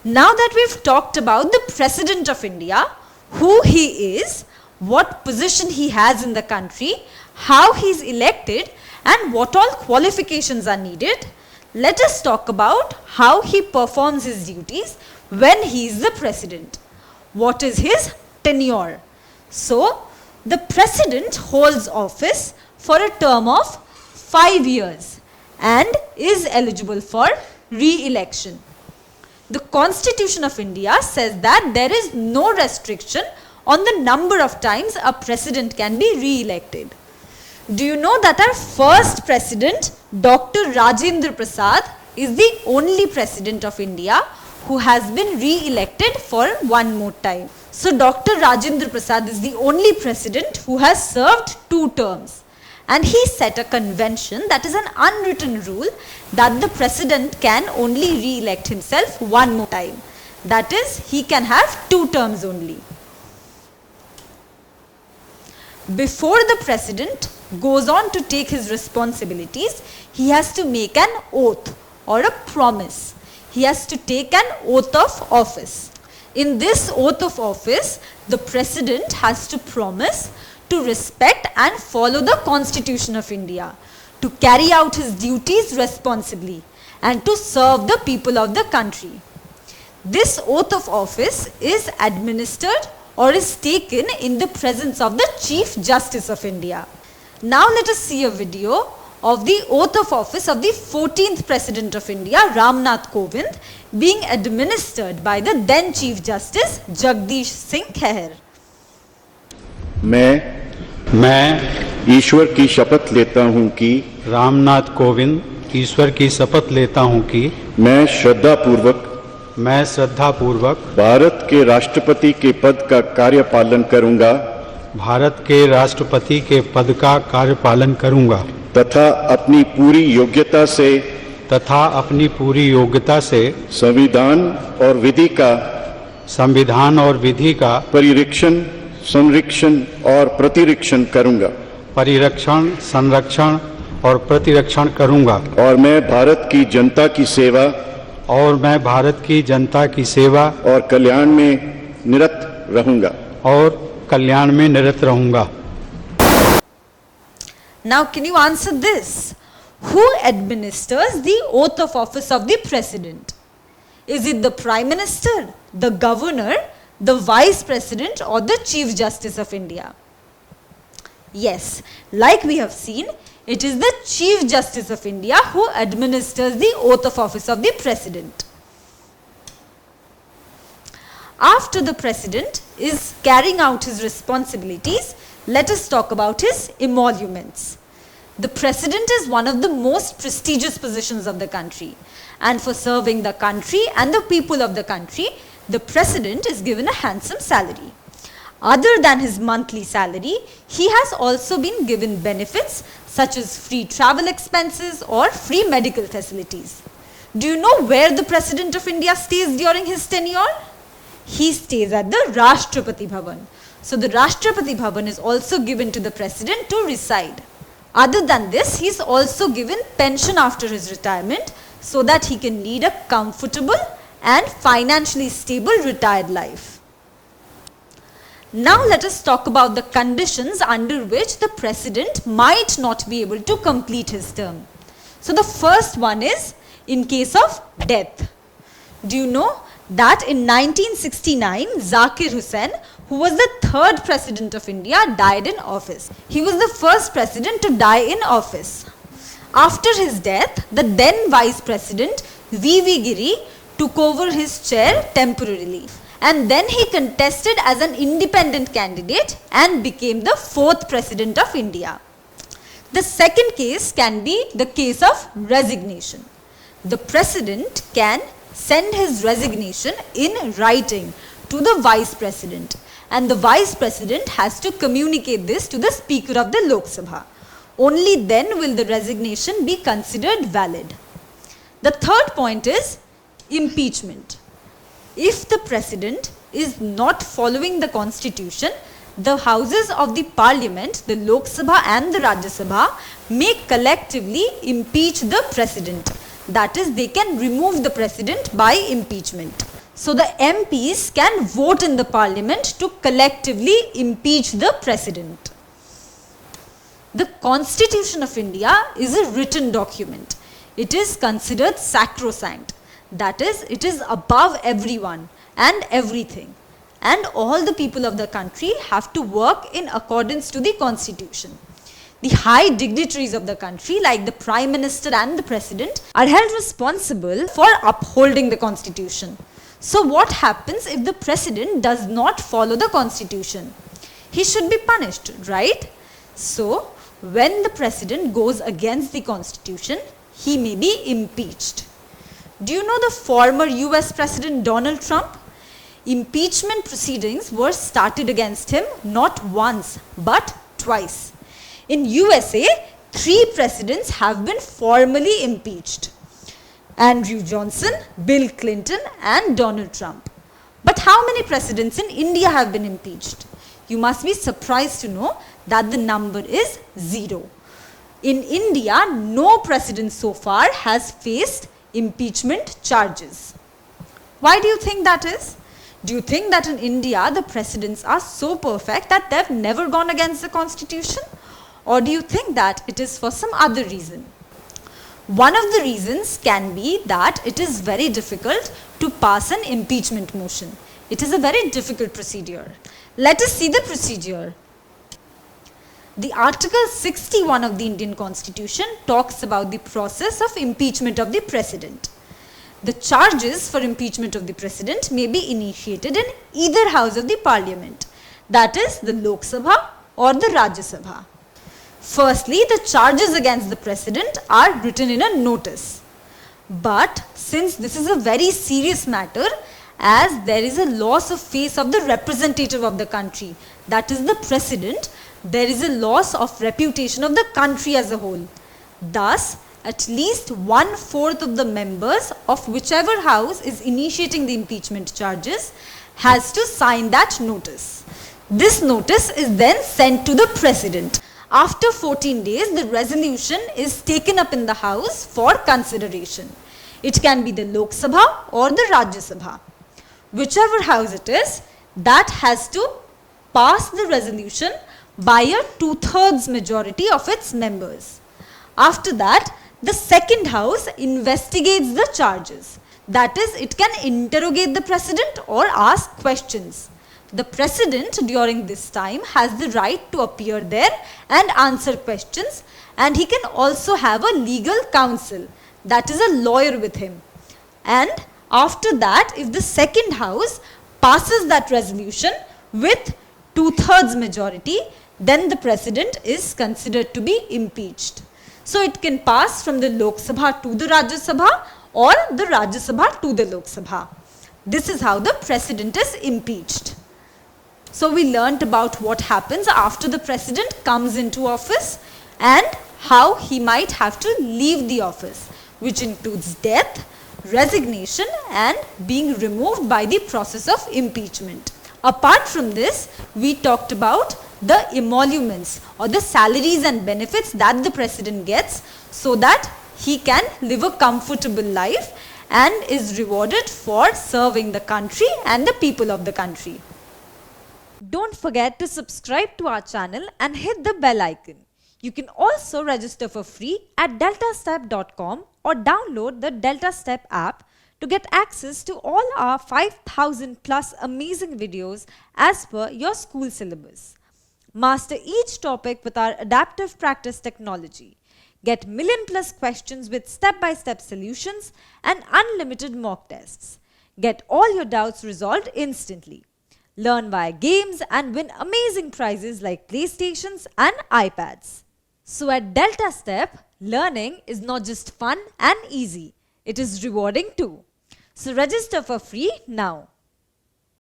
Now that we've talked about the President of India, who he is, what position he has in the country, how he's elected, and what all qualifications are needed, let us talk about how he performs his duties when he is the President. What is his tenure? So, the President holds office for a term of 5 years and is eligible for re-election. The Constitution of India says that there is no restriction on the number of times a president can be re-elected. Do you know that our first president, Dr. Rajendra Prasad, is the only president of India who has been re-elected for one more time. So Dr. Rajendra Prasad is the only president who has served 2 terms. And he set a convention, that is an unwritten rule, that the president can only re-elect himself one more time. That is, he can have 2 terms only. Before the president goes on to take his responsibilities, he has to make an oath or a promise. He has to take an oath of office. In this oath of office, the president has to promise to respect and follow the Constitution of India, to carry out his duties responsibly, and to serve the people of the country. This oath of office is administered or is taken in the presence of the Chief Justice of India. Now let us see a video of the oath of office of the 14th President of India, Ramnath Kovind, being administered by the then Chief Justice, Jagdish Singh Kheher. मैं ईश्वर की शपथ लेता हूं कि रामनाथ कोविंद ईश्वर की शपथ लेता हूं कि मैं श्रद्धापूर्वक भारत के राष्ट्रपति के पद का कार्यपालन करूंगा भारत के राष्ट्रपति के पद का कार्यपालन करूंगा तथा अपनी पूरी योग्यता से संविधान और विधि का परिरक्षण, संरक्षण और प्रतिरक्षण करूंगा और मैं भारत की जनता की सेवा और कल्याण में निरत रहूंगा Now can you answer this? Who administers the oath of office of the president? Is it the Prime Minister, the Governor, the Vice President, or the Chief Justice of India? Yes, like we have seen, it is the Chief Justice of India who administers the oath of office of the President. After the President is carrying out his responsibilities, let us talk about his emoluments. The President is one of the most prestigious positions of the country, and for serving the country and the people of the country, the President is given a handsome salary. Other than his monthly salary, he has also been given benefits such as free travel expenses or free medical facilities. Do you know where the President of India stays during his tenure? He stays at the Rashtrapati Bhavan. So the Rashtrapati Bhavan is also given to the President to reside. Other than this, he is also given pension after his retirement so that he can lead a comfortable and financially stable retired life. Now let us talk about the conditions under which the President might not be able to complete his term. So the first one is in case of death. Do you know that in 1969, Zakir Hussain, who was the 3rd President of India, died in office. He was the first President to die in office. After his death, the then Vice President, V.V. Giri, took over his chair temporarily. And then he contested as an independent candidate and became the 4th President of India. The second case can be the case of resignation. The President can send his resignation in writing to the Vice President, and the Vice President has to communicate this to the Speaker of the Lok Sabha. Only then will the resignation be considered valid. The third point is impeachment. If the President is not following the Constitution, the houses of the Parliament, the Lok Sabha and the Rajya Sabha, may collectively impeach the President. That is, they can remove the President by impeachment. So the MPs can vote in the parliament to collectively impeach the president. The Constitution of India is a written document. It is considered sacrosanct. That is, it is above everyone and everything. And all the people of the country have to work in accordance to the Constitution. The high dignitaries of the country, like the Prime Minister and the President, are held responsible for upholding the Constitution. So what happens if the President does not follow the Constitution? He should be punished, right? So, when the President goes against the Constitution, he may be impeached. Do you know the former US President Donald Trump? Impeachment proceedings were started against him not once but twice. In USA, 3 presidents have been formally impeached: Andrew Johnson, Bill Clinton and Donald Trump. But how many presidents in India have been impeached? You must be surprised to know that the number is 0. In India, no president so far has faced impeachment charges. Why do you think that is? Do you think that in India the presidents are so perfect that they've never gone against the Constitution? Or do you think that it is for some other reason? One of the reasons can be that it is very difficult to pass an impeachment motion. It is a very difficult procedure. Let us see the procedure. The Article 61 of the Indian Constitution talks about the process of impeachment of the President. The charges for impeachment of the President may be initiated in either house of the Parliament, that is the Lok Sabha or the Rajya Sabha. Firstly, the charges against the President are written in a notice. But since this is a very serious matter, as there is a loss of face of the representative of the country, that is the President, there is a loss of reputation of the country as a whole. Thus, at least 1/4 of the members of whichever house is initiating the impeachment charges has to sign that notice. This notice is then sent to the President. After 14 days, the resolution is taken up in the house for consideration. It can be the Lok Sabha or the Rajya Sabha. Whichever house it is, that has to pass the resolution by a 2/3 majority of its members. After that, the second house investigates the charges. That is, it can interrogate the President or ask questions. The President during this time has the right to appear there and answer questions, and he can also have a legal counsel, that is a lawyer with him. And after that, if the second house passes that resolution with 2/3 majority, then the President is considered to be impeached. So it can pass from the Lok Sabha to the Rajya Sabha or the Rajya Sabha to the Lok Sabha. This is how the President is impeached. So we learnt about what happens after the President comes into office and how he might have to leave the office, which includes death, resignation and being removed by the process of impeachment. Apart from this, we talked about the emoluments or the salaries and benefits that the President gets so that he can live a comfortable life and is rewarded for serving the country and the people of the country. Don't forget to subscribe to our channel and hit the bell icon. You can also register for free at DeltaStep.com or download the DeltaStep app to get access to all our 5,000 plus amazing videos as per your school syllabus. Master each topic with our adaptive practice technology. Get million+ questions with step-by-step solutions and unlimited mock tests. Get all your doubts resolved instantly. Learn via games and win amazing prizes like PlayStations and iPads. So at DeltaStep, learning is not just fun and easy, it is rewarding too. So register for free now.